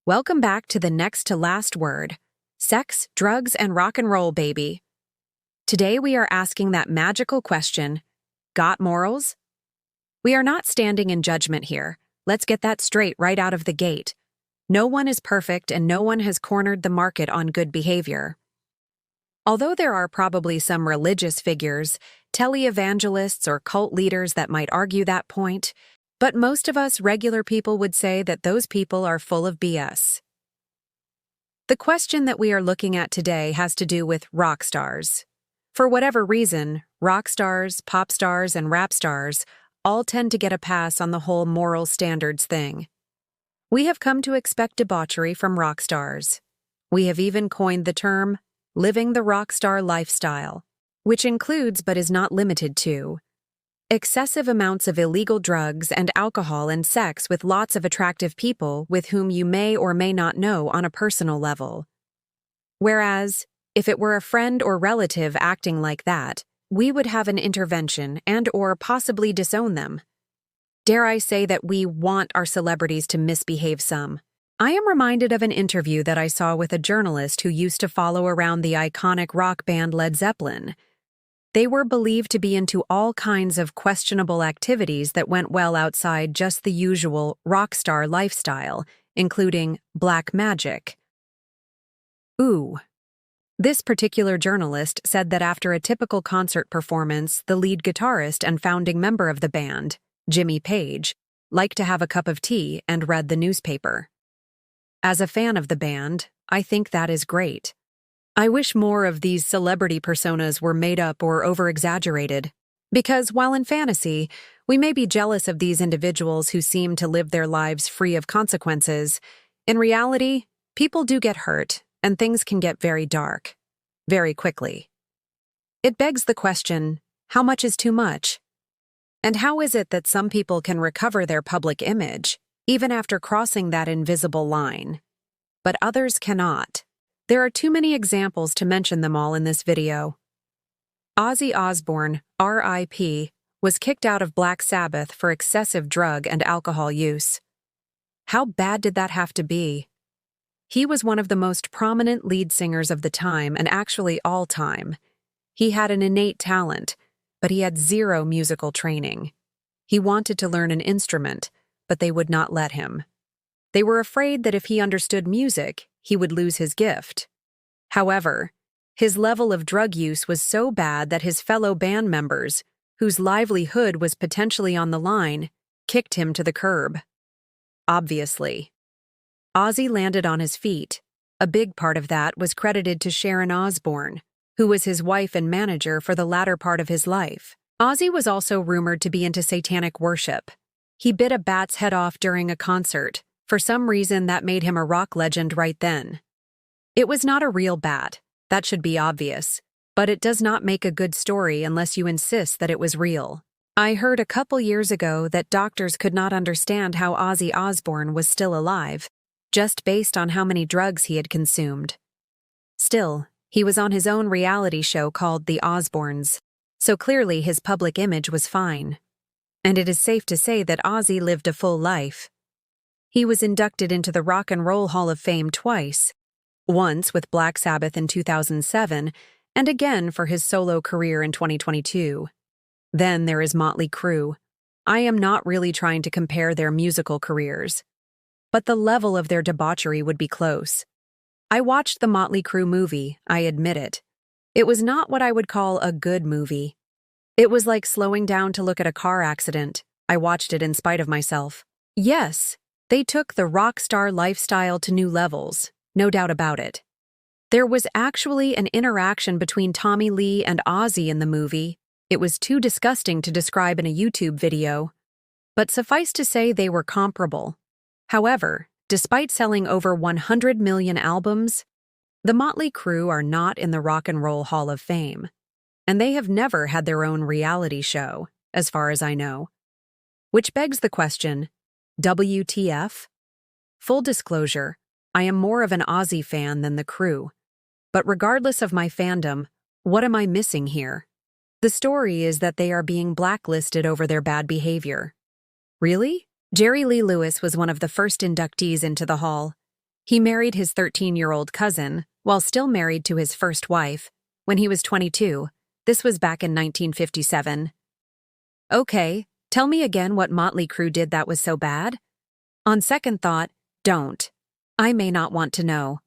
Welcome back to the next to last word, sex, drugs, and rock and roll, baby. Today we are asking that magical question, got morals? We are not standing in judgment here. Let's get that straight right out of the gate. No one is perfect and no one has cornered the market on good behavior. Although there are probably some religious figures, televangelists, or cult leaders that might argue that point, but most of us regular people would say that those people are full of BS. The question that we are looking at today has to do with rock stars. For whatever reason, rock stars, pop stars, and rap stars all tend to get a pass on the whole moral standards thing. We have come to expect debauchery from rock stars. We have even coined the term, living the rock star lifestyle, which includes but is not limited to excessive amounts of illegal drugs and alcohol and sex with lots of attractive people with whom you may or may not know on a personal level. Whereas, if it were a friend or relative acting like that, we would have an intervention and/or possibly disown them. Dare I say that we want our celebrities to misbehave some. I am reminded of an interview that I saw with a journalist who used to follow around the iconic rock band Led Zeppelin. They were believed to be into all kinds of questionable activities that went well outside just the usual rock star lifestyle, including black magic. Ooh. This particular journalist said that after a typical concert performance, the lead guitarist and founding member of the band, Jimmy Page, liked to have a cup of tea and read the newspaper. As a fan of the band, I think that is great. I wish more of these celebrity personas were made up or over-exaggerated, because while in fantasy, we may be jealous of these individuals who seem to live their lives free of consequences, in reality, people do get hurt, and things can get very dark, very quickly. It begs the question, how much is too much? And how is it that some people can recover their public image, even after crossing that invisible line, but others cannot? There are too many examples to mention them all in this video. Ozzy Osbourne, R.I.P., was kicked out of Black Sabbath for excessive drug and alcohol use. How bad did that have to be? He was one of the most prominent lead singers of the time and actually all time. He had an innate talent, but he had zero musical training. He wanted to learn an instrument, but they would not let him. They were afraid that if he understood music, he would lose his gift. However, his level of drug use was so bad that his fellow band members, whose livelihood was potentially on the line, kicked him to the curb. Obviously. Ozzy landed on his feet. A big part of that was credited to Sharon Osbourne, who was his wife and manager for the latter part of his life. Ozzy was also rumored to be into satanic worship. He bit a bat's head off during a concert. For some reason, that made him a rock legend right then. It was not a real bat, that should be obvious, but it does not make a good story unless you insist that it was real. I heard a couple years ago that doctors could not understand how Ozzy Osbourne was still alive, just based on how many drugs he had consumed. Still, he was on his own reality show called The Osbournes, so clearly his public image was fine. And it is safe to say that Ozzy lived a full life. He was inducted into the Rock and Roll Hall of Fame twice, once with Black Sabbath in 2007, and again for his solo career in 2022. Then there is Motley Crue. I am not really trying to compare their musical careers, but the level of their debauchery would be close. I watched the Motley Crue movie, I admit it. It was not what I would call a good movie. It was like slowing down to look at a car accident. I watched it in spite of myself. Yes, they took the rock star lifestyle to new levels, no doubt about it. There was actually an interaction between Tommy Lee and Ozzy in the movie. It was too disgusting to describe in a YouTube video. But suffice to say they were comparable. However, despite selling over 100 million albums, the Motley Crue are not in the Rock and Roll Hall of Fame, and they have never had their own reality show, as far as I know. Which begs the question, WTF? Full disclosure, I am more of an Ozzy fan than the Crue. But regardless of my fandom, what am I missing here? The story is that they are being blacklisted over their bad behavior. Really? Jerry Lee Lewis was one of the first inductees into the hall. He married his 13-year-old cousin while still married to his first wife when he was 22. This was back in 1957. Okay, tell me again what Motley Crue did that was so bad? On second thought, don't. I may not want to know.